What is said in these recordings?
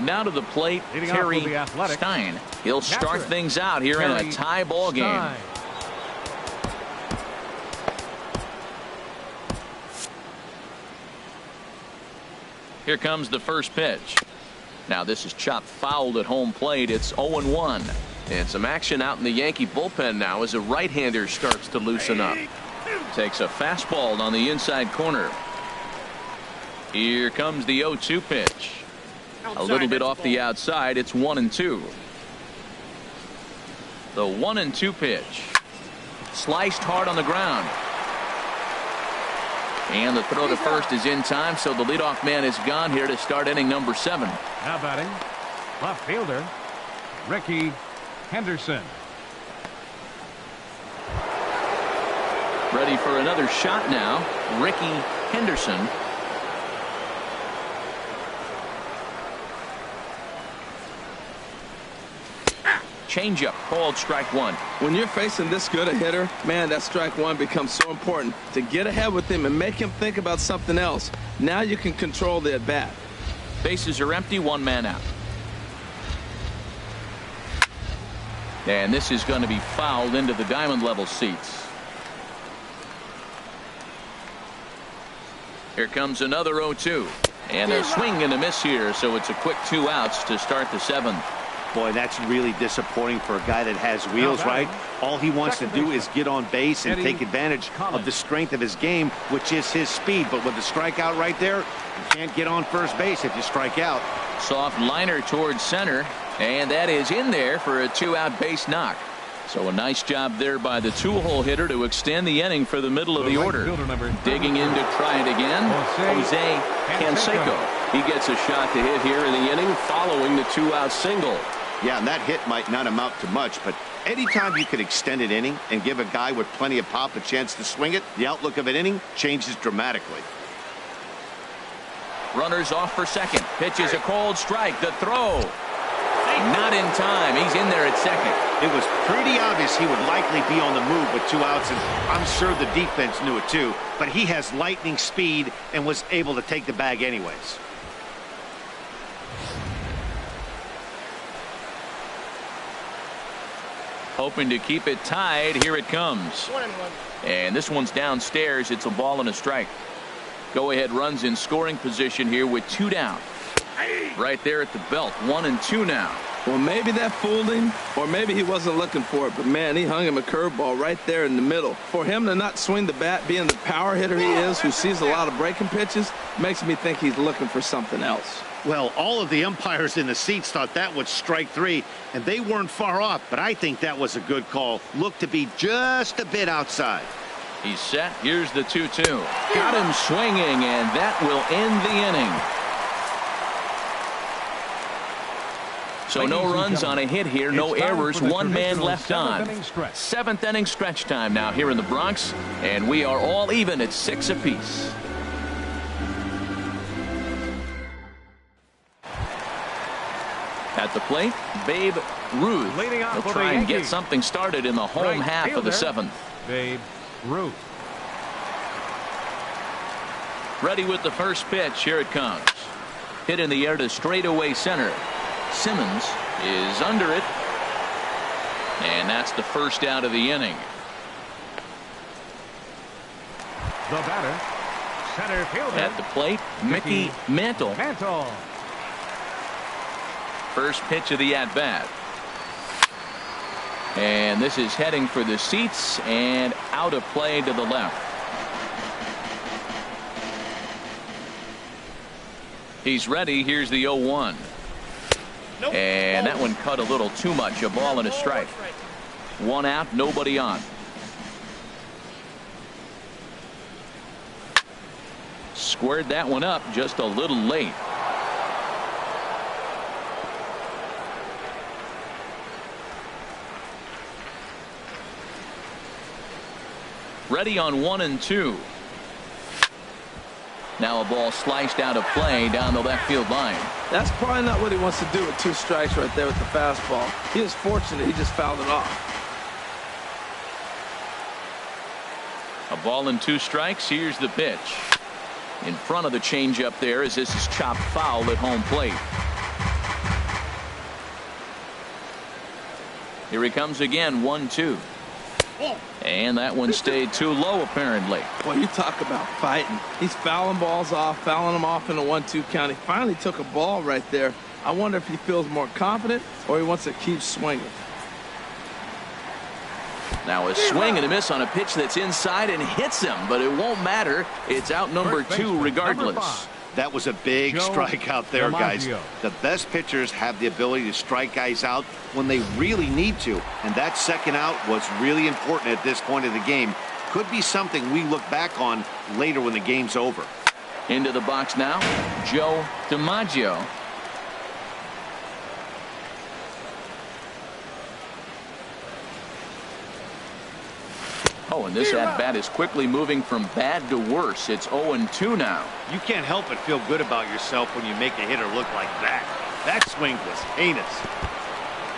Now to the plate, Terry Stein. He'll start things out here in a tie ball game. Here comes the first pitch. Now this is chopped foul at home plate. It's 0-1. And some action out in the Yankee bullpen now as a right-hander starts to loosen up. Takes a fastball on the inside corner. Here comes the 0-2 pitch. A little bit off the outside. It's 1-2. The 1-2 pitch. Sliced hard on the ground. And the throw to first is in time, so the leadoff man is gone here to start inning number 7. Now batting, left fielder, Ricky Henderson. Ready for another shot now, Ricky Henderson. Changeup called strike 1. When you're facing this good a hitter, man, that strike 1 becomes so important to get ahead with him and make him think about something else. Now you can control the at bat. Bases are empty, 1 man out. And this is going to be fouled into the diamond level seats. Here comes another 0-2. And a swing and a miss here, so it's a quick 2 outs to start the 7th. Boy, that's really disappointing for a guy that has wheels, right? All he wants to do is get on base and take advantage of the strength of his game, which is his speed. But with the strikeout right there, you can't get on first base if you strike out. Soft liner towards center, and that is in there for a 2-out base knock. So a nice job there by the 2-hole hitter to extend the inning for the middle of the order. Digging in to try it again, Jose Canseco. He gets a shot to hit here in the inning following the 2-out single. Yeah, and that hit might not amount to much, but anytime you can extend an inning and give a guy with plenty of pop a chance to swing it, the outlook of an inning changes dramatically. Runners off for second. Pitches a cold strike. The throw. Not in time. He's in there at second. It was pretty obvious he would likely be on the move with 2 outs, and I'm sure the defense knew it too, but he has lightning speed and was able to take the bag anyways. Hoping to keep it tied. Here it comes. 1-1. And this one's downstairs. It's a ball and a strike. Go ahead runs in scoring position here with 2 down. Right there at the belt. 1-2 now. Well, maybe that fooled him, or maybe he wasn't looking for it, but man, he hung him a curveball right there in the middle. For him to not swing the bat, being the power hitter he is, who sees a lot of breaking pitches, makes me think he's looking for something else. Well, all of the umpires in the seats thought that was strike 3, and they weren't far off, but I think that was a good call. Looked to be just a bit outside. He's set. Here's the 2-2. Got him swinging, and that will end the inning. So no runs on a hit here, no errors, 1 man left on. 7th inning stretch time now here in the Bronx, and we are all even at 6 apiece. At the plate, Babe Ruth. He'll try and get something started in the home half of the 7th. Babe Ruth. Ready with the first pitch. Here it comes. Hit in the air to straightaway center. Simmons is under it. And that's the first out of the inning. The batter, center fielder. At the plate, Mickey Mantle. First pitch of the at-bat. And this is heading for the seats and out of play to the left. He's ready. Here's the 0-1. And that one cut a little too much. A ball and a strike. 1 out, nobody on. Squared that one up just a little late. Ready on 1-2. Now a ball sliced out of play down the left field line. That's probably not what he wants to do with 2 strikes right there with the fastball. He is fortunate he just fouled it off. A ball and 2 strikes. Here's the pitch. In front of the changeup there as this is chopped foul at home plate. Here he comes again, 1-2. And that one stayed too low, apparently. Well, you talk about fighting. He's fouling balls off, fouling them off in a 1-2 count. He finally took a ball right there. I wonder if he feels more confident or he wants to keep swinging. Now a swing and a miss on a pitch that's inside and hits him, but it won't matter. It's out number 2 regardless. That was a big strikeout there, guys. The best pitchers have the ability to strike guys out when they really need to, and that second out was really important at this point of the game. Could be something we look back on later when the game's over. Into the box now, Joe DiMaggio. Oh, and this at-bat is quickly moving from bad to worse. It's 0-2 now. You can't help but feel good about yourself when you make a hitter look like that. That swing was heinous.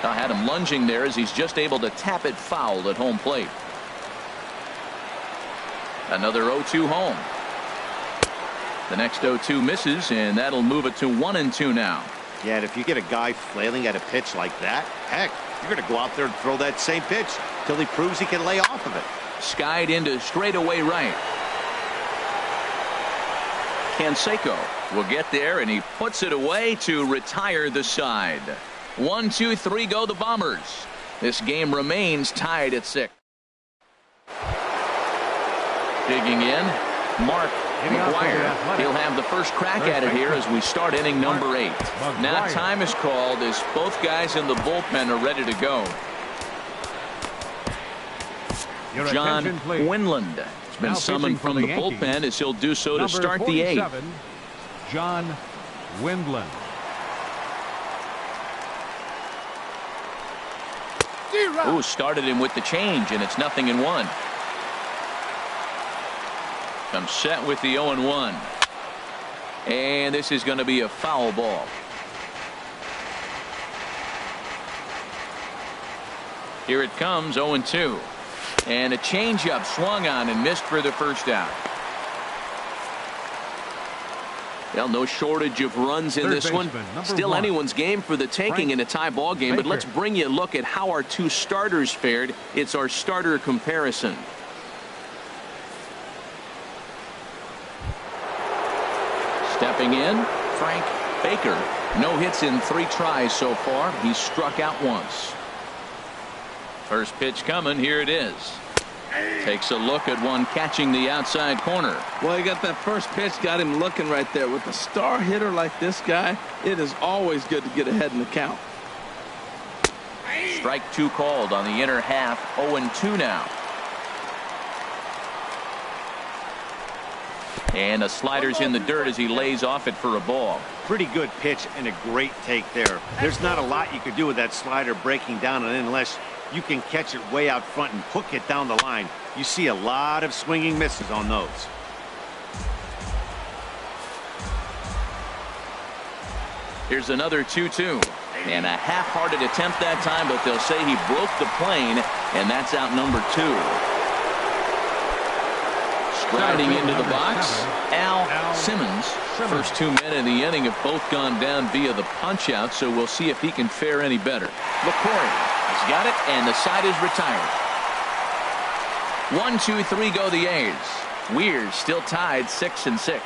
I had him lunging there as he's just able to tap it foul at home plate. Another 0-2 home. The next 0-2 misses, and that'll move it to 1-2 now. Yeah, and if you get a guy flailing at a pitch like that, heck, you're going to go out there and throw that same pitch till he proves he can lay off of it. Skied into straightaway right. Canseco will get there, and he puts it away to retire the side. 1-2-3 go the Bombers. This game remains tied at 6. Digging in, Mark McGuire. He'll have the first crack at it here as we start inning number 8. Now time is called as both guys in the bullpen are ready to go. John Quinlan has been summoned from the bullpen as he'll do so to start the 8th. John Quinlan. Ooh, started him with the change, and it's 0-1. Comes set with the 0-1. And this is going to be a foul ball. Here it comes, 0-2. And a changeup swung on and missed for the first out. Well, no shortage of runs in this one. Still anyone's game for the taking in a tie ball game, but let's bring you a look at how our two starters fared. It's our starter comparison. Stepping in, Frank Baker. No hits in 3 tries so far. He's struck out once. First pitch coming. Here it is. Takes a look at one catching the outside corner. Well, he got that first pitch, got him looking right there. With a star hitter like this guy, it is always good to get ahead in the count. Strike 2 called on the inner half. 0-2 now. And the slider's in the dirt as he lays off it for a ball. Pretty good pitch and a great take there. There's not a lot you could do with that slider breaking down unless you can catch it way out front and hook it down the line. You see a lot of swinging misses on those. Here's another 2-2. And a half-hearted attempt that time, but they'll say he broke the plane, and that's out number 2. Striding into the box, Al Simmons. First 2 men in the inning have both gone down via the punch-out, so we'll see if he can fare any better. LaCroix has got it, and the side is retired. 1-2-3 go the A's. Weird still tied 6-6.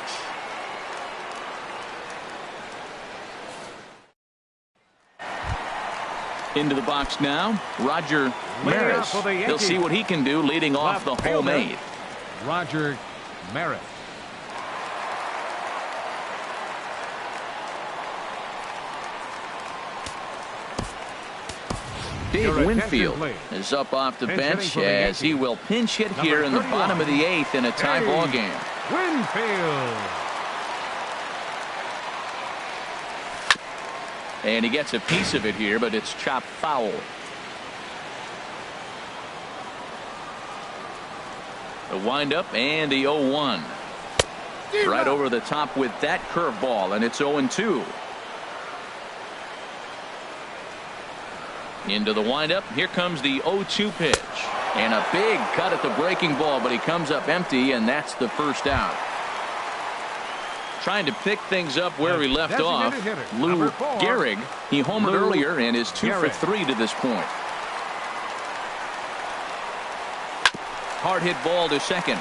Into the box now, Roger Maris. He'll see what he can do leading off the home 8th. Roger Maris. Dave Winfield is up off the bench as he will pinch hit here in the bottom of the 8th in a tie ball game. Winfield. And he gets a piece of it here, but it's chopped foul. The windup and the 0-1. Right over the top with that curveball, and it's 0-2. Into the windup. Here comes the 0-2 pitch. And a big cut at the breaking ball, but he comes up empty, and that's the first out. Trying to pick things up where he left off. Lou Gehrig. He homered earlier and is 2 for 3 to this point. Hard hit ball to second.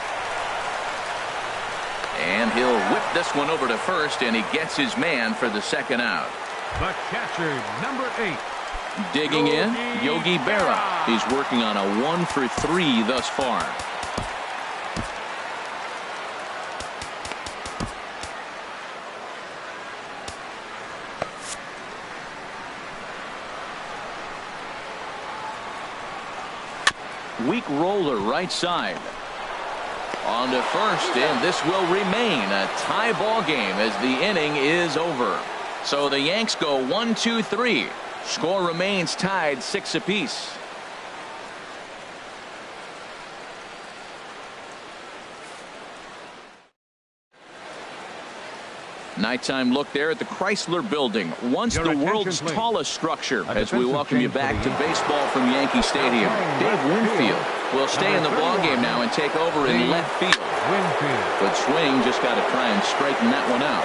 And he'll whip this one over to first, and he gets his man for the second out. The catcher, number 8. Digging in, Yogi Berra. He's working on a 1 for 3 thus far. Weak roller right side. On to first, and this will remain a tie ball game as the inning is over. So the Yanks go 1-2-3. Score remains tied 6 apiece. Nighttime look there at the Chrysler Building, once the world's tallest structure, as we welcome you back to baseball from Yankee Stadium. Dave Winfield will stay in the ballgame now and take over in left field. But swing, just got to try and straighten that one out.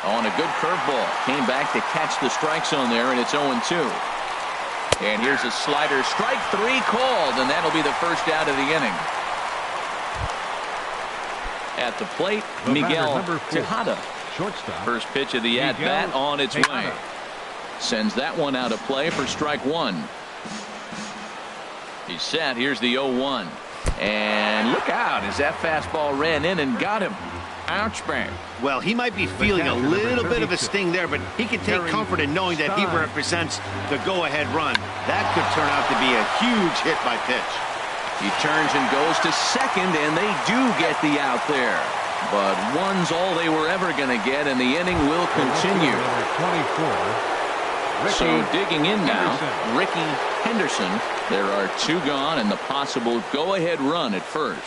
On a good curveball, came back to catch the strike zone there, and it's 0-2. And here's a slider, strike 3 called, and that'll be the first out of the inning. At the plate, Miguel Tejada. Shortstop. First pitch of the at-bat on its way. Sends that one out of play for strike 1. He's set. Here's the 0-1. And look out as that fastball ran in and got him. Ouch, bang. Well, he might be feeling a little bit of a sting there, but he can take comfort in knowing that he represents the go-ahead run. That could turn out to be a huge hit by pitch. He turns and goes to second, and they do get the out there. But one's all they were ever going to get, and the inning will continue. So digging in now, Ricky Henderson. There are 2 gone, and the possible go-ahead run at first.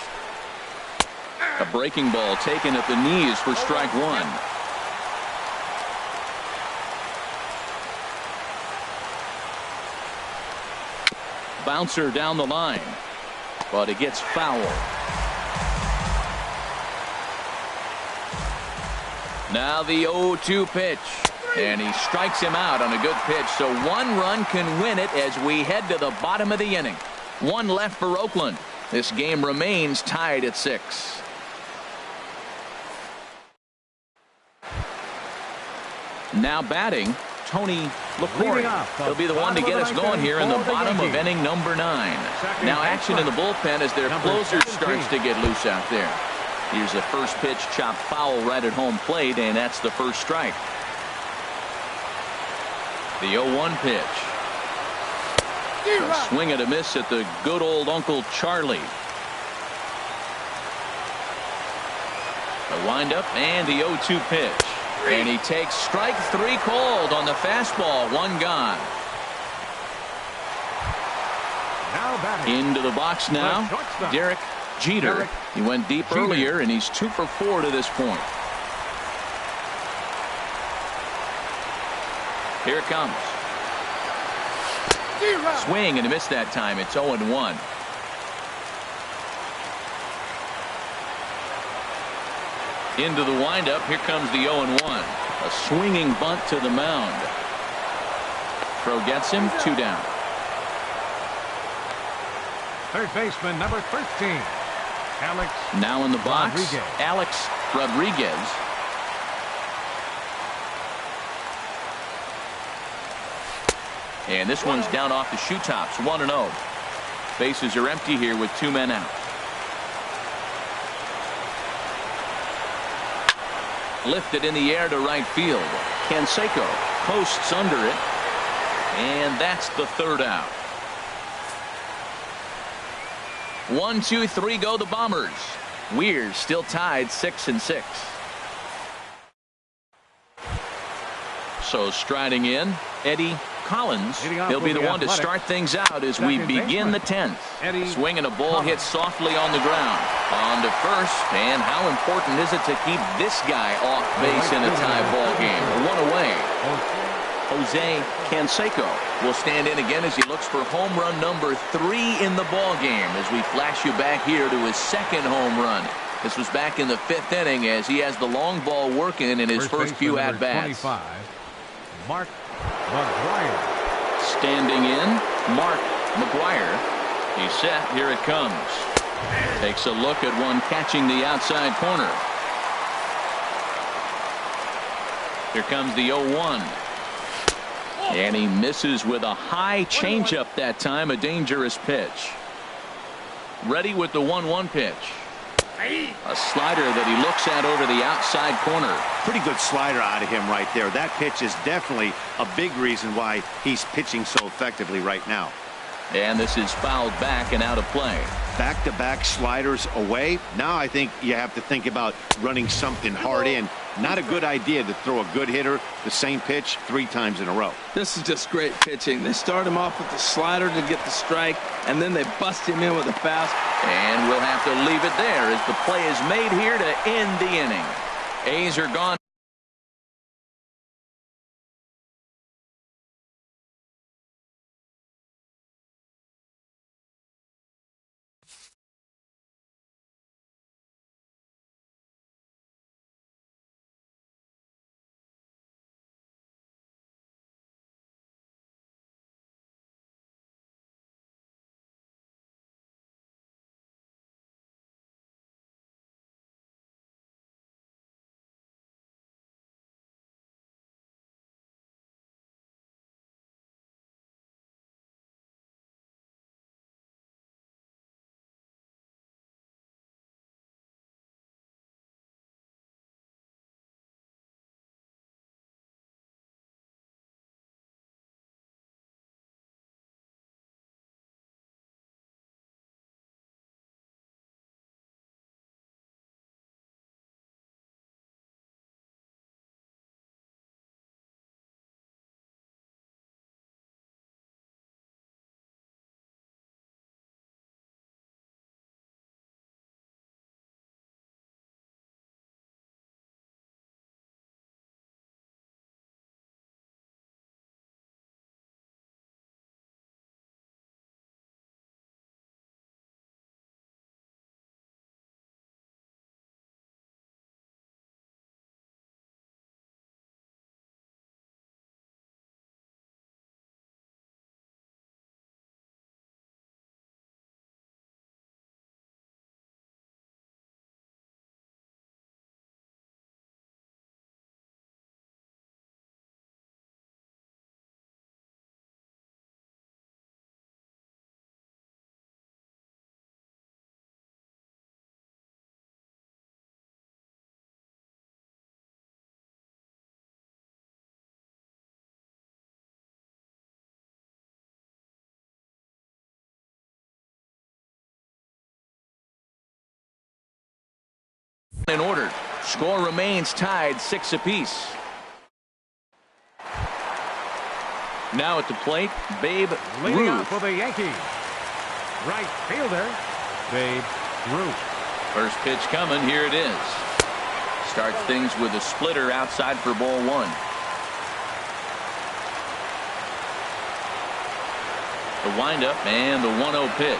A breaking ball taken at the knees for strike 1. Bouncer down the line, but it gets foul. Now the 0-2 pitch, and he strikes him out on a good pitch. So 1 run can win it as we head to the bottom of the inning. 1 left for Oakland. This game remains tied at 6. Now batting, Tony LaCour. He'll be the one to get us going here in the bottom of inning number 9. Now action in the bullpen as their closer starts to get loose out there. Here's the first pitch, chopped foul right at home plate, and that's the first strike. The 0-1 pitch. A swing and a miss at the good old Uncle Charlie. The windup and the 0-2 pitch. And he takes strike 3 called on the fastball. 1 gone. Into the box now, Derek Jeter. He went deep earlier, and he's 2 for 4 to this point. Here it comes. Swing and a miss that time. It's 0-1. Into the windup. Here comes the 0-1. A swinging bunt to the mound. Throw gets him. 2 down. Third baseman number 13, Alex. Now in the box, Rodriguez. Alex Rodriguez. And this one's down off the shoe tops. 1-0. Bases are empty here with 2 men out. Lifted in the air to right field. Canseco posts under it. And that's the 3rd out. 1, 2, 3 go the Bombers. We're still tied 6-6. So striding in, Eddie Collins. He'll be the one to start things out as we begin the 10th. Swinging a ball hit softly on the ground. On to first, and how important is it to keep this guy off base in a tie ball game? 1 away. Jose Canseco will stand in again as he looks for home run number 3 in the ball game as we flash you back here to his 2nd home run. This was back in the 5th inning as he has the long ball working in his first few at-bats. Mark McGwire. Standing in, Mark McGuire. He's set. Here it comes. Takes a look at one catching the outside corner. Here comes the 0-1. And he misses with a high changeup that time. A dangerous pitch. Ready with the 1-1 pitch. A slider that he looks at over the outside corner. Pretty good slider out of him right there. That pitch is definitely a big reason why he's pitching so effectively right now. And this is fouled back and out of play. Back-to-back sliders away. Now I think you have to think about running something hard in. Not a good idea to throw a good hitter the same pitch 3 times in a row. This is just great pitching. They start him off with the slider to get the strike, and then they bust him in with a fast. And we'll have to leave it there as the play is made here to end the inning. A's are gone. In order. Score remains tied 6 apiece. Now at the plate, Babe Leading Ruth. off for the Yankees, right fielder, Babe Ruth. First pitch coming. Here it is. Starts things with a splitter outside for ball 1. The windup and the 1-0 pitch.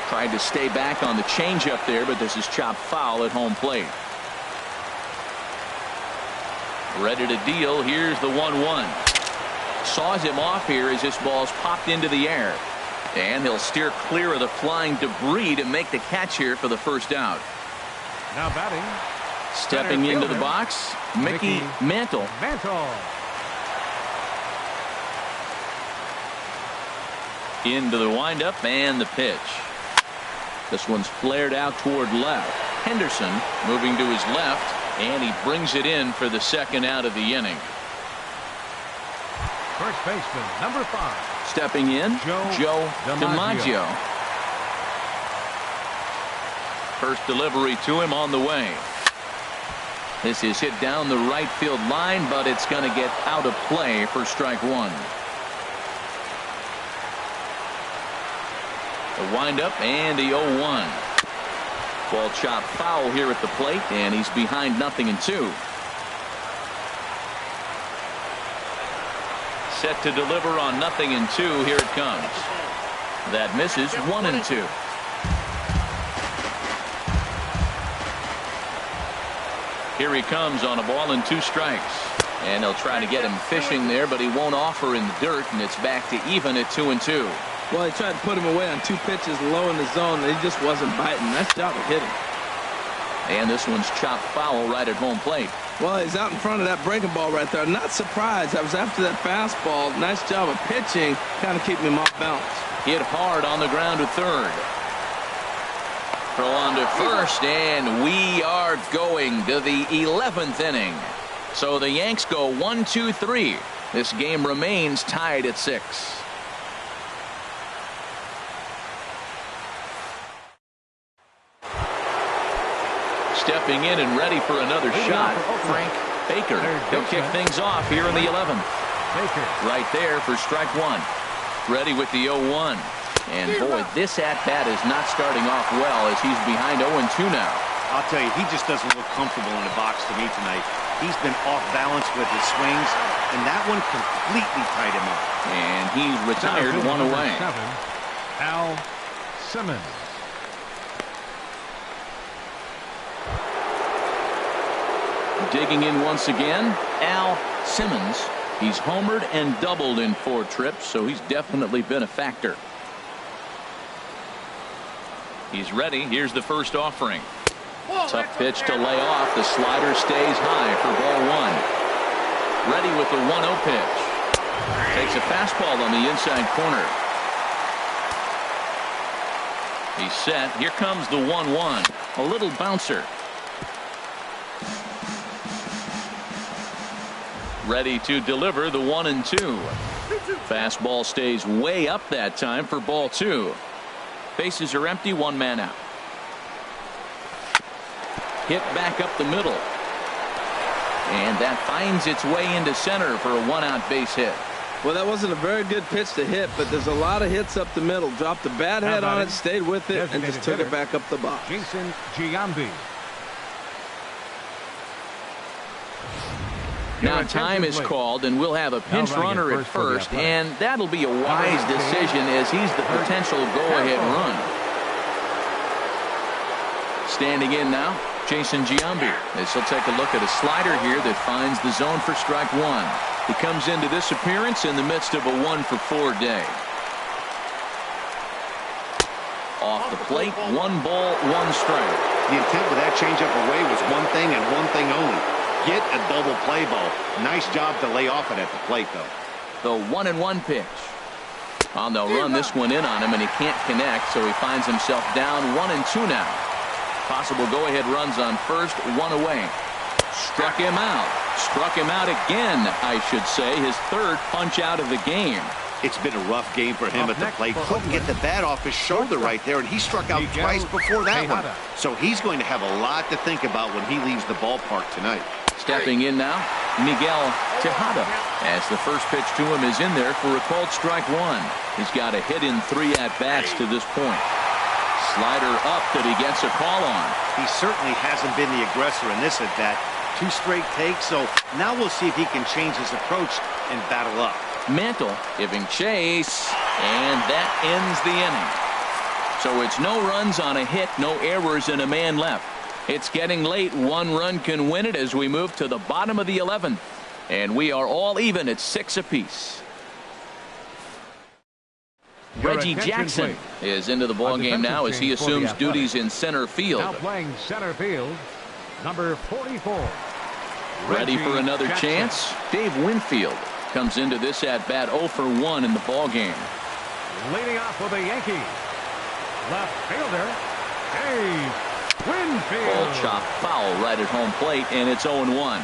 Tried to stay back on the changeup there, but this is chopped foul at home plate. Ready to deal. Here's the 1-1. Saws him off here as this ball's popped into the air. And he'll steer clear of the flying debris to make the catch here for the first out. Now batting. Stepping into the box, Mickey Mantle. Into the windup and the pitch. This one's flared out toward left. Henderson moving to his left, and he brings it in for the second out of the inning. First baseman, number 5. Stepping in, Joe DiMaggio. First delivery to him on the way. This is hit down the right field line, but it's going to get out of play for strike 1. The windup and the 0-1. Ball chopped foul here at the plate, and he's behind 0-2. Set to deliver on 0-2. Here it comes. That misses. 1-2. Here he comes on a ball and 2 strikes. And they'll try to get him fishing there, but he won't offer in the dirt, and it's back to even at 2-2. Well, he tried to put him away on 2 pitches low in the zone, and he just wasn't biting. Nice job of hitting. And this one's chopped foul right at home plate. Well, he's out in front of that breaking ball right there. Not surprised. I was after that fastball. Nice job of pitching, kind of keeping him off balance. Hit hard on the ground to third. Throw on to first, and we are going to the 11th inning. So the Yanks go 1-2-3. This game remains tied at 6. Stepping in and ready for another shot, Frank Baker. He'll kick things off here in the 11th. Right there for strike 1. Ready with the 0-1. And boy, this at-bat is not starting off well as he's behind 0-2 now. I'll tell you, he just doesn't look comfortable in the box to me tonight. He's been off balance with his swings, and that one completely tied him up. And he's retired, 1 away. Al Simmons. Digging in once again, Al Simmons. He's homered and doubled in 4 trips, so he's definitely been a factor. He's ready. Here's the first offering. Tough pitch to lay off. The slider stays high for ball 1. Ready with the 1-0 pitch. Takes a fastball on the inside corner. He's set. Here comes the 1-1. A little bouncer. Ready to deliver the 1-2. Fastball stays way up that time for ball 2. Bases are empty, 1 man out. Hit back up the middle. And that finds its way into center for a 1-out base hit. Well, that wasn't a very good pitch to hit, but there's a lot of hits up the middle. Dropped the bat head on it, stayed with it, and just took it back up the box. Jason Giambi. Now time is called, and we'll have a pinch runner at first, and that'll be a wise decision as he's the potential go-ahead run. Standing in now, Jason Giambi, as he'll take a look at a slider here that finds the zone for strike 1. He comes into this appearance in the midst of a 1-for-4 day. Off the plate, 1 ball, 1 strike. The intent with that changeup away was one thing and one thing only. Get a double play ball. Nice job to lay off it at the plate, though. The 1-1 pitch. Well, they'll run this one in on him, and he can't connect, so he finds himself down 1-2 now. Possible go-ahead runs on first, 1 away. Struck him out. Struck him out again, I should say. His 3rd punch out of the game. It's been a rough game for him at the plate. Couldn't get the bat off his shoulder right there, and he struck out twice before that one. So he's going to have a lot to think about when he leaves the ballpark tonight. Stepping in now, Miguel Tejada, as the first pitch to him is in there for a called strike 1. He's got a hit in 3 at-bats to this point. Slider up that he gets a call on. He certainly hasn't been the aggressor in this at-bat. 2 straight takes, so now we'll see if he can change his approach and battle up. Mantle giving chase, and that ends the inning. So it's no runs on a hit, no errors, and a man left. It's getting late. 1 run can win it as we move to the bottom of the 11th. And we are all even at 6 apiece. Reggie Jackson is into the ball game now as he assumes duties in center field. Now playing center field, number 44. Ready for another chance. Dave Winfield comes into this at-bat 0 for 1 in the ball game. Leading off for the Yankees, left fielder Dave Winfield. Ball chop foul right at home plate, and it's 0-1.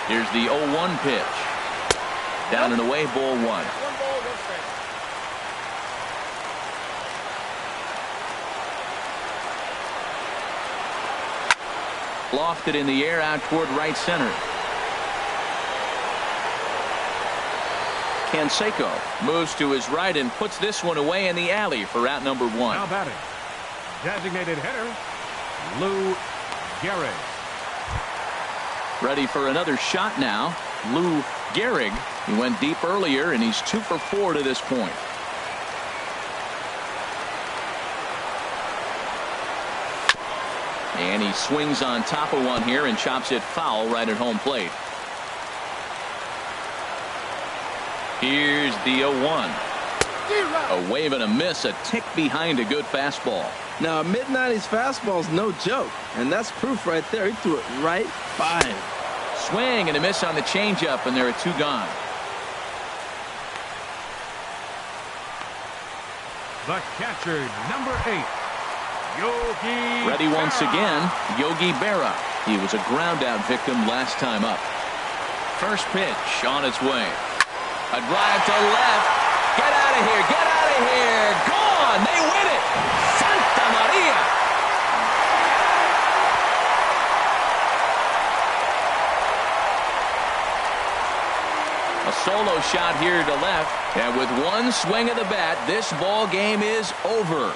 Here's the 0-1 pitch. Down and away, ball 1. Lofted in the air out toward right center. Canseco moves to his right and puts this one away in the alley for out number 1. Now batting, designated hitter Lou Gehrig. Ready for another shot now. Lou Gehrig. He went deep earlier, and he's 2 for 4 to this point. And he swings on top of one here and chops it foul right at home plate. Here's the 0-1. A wave and a miss, a tick behind a good fastball. Now, a mid-90s fastball is no joke, and that's proof right there. He threw it right by him. Swing and a miss on the changeup, and there are 2 gone. The catcher, number 8, Yogi Ready once Berra. again, Yogi Berra. He was a ground-out victim last time up. First pitch on its way. A drive to left. Get out of here. Get out of here. Gone. They win it. Santa Maria. A solo shot here to left. And with one swing of the bat, this ball game is over.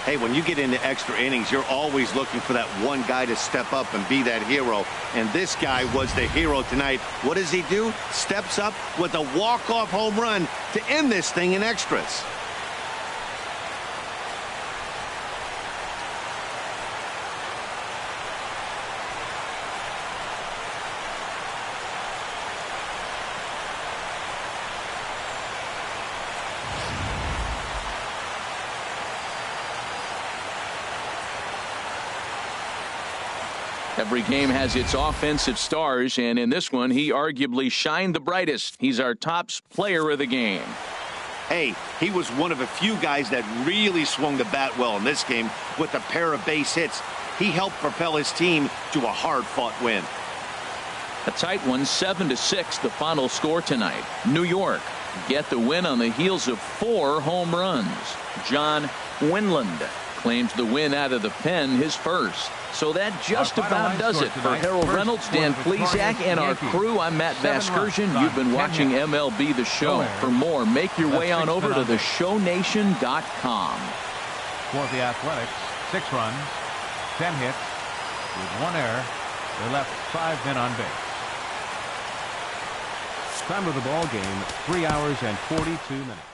Hey, when you get into extra innings, you're always looking for that one guy to step up and be that hero. And this guy was the hero tonight. What does he do? Steps up with a walk-off home run to end this thing in extras. Every game has its offensive stars, and in this one, he arguably shined the brightest. He's our top player of the game. Hey, he was one of a few guys that really swung the bat well in this game with a pair of base hits. He helped propel his team to a hard-fought win. A tight one, 7-6, the final score tonight. New York get the win on the heels of 4 home runs. John Winland claims the win out of the pen, his first. So that just about does it. For Harold Reynolds, Dan Plesac, and our crew, I'm Matt Vasgersian. You've been watching MLB The Show. For more, make your way on over to theshownation.com. For the Athletics, 6 runs, 10 hits, with 1 error. They left 5 men on base. Time of the ball game, 3 hours and 42 minutes.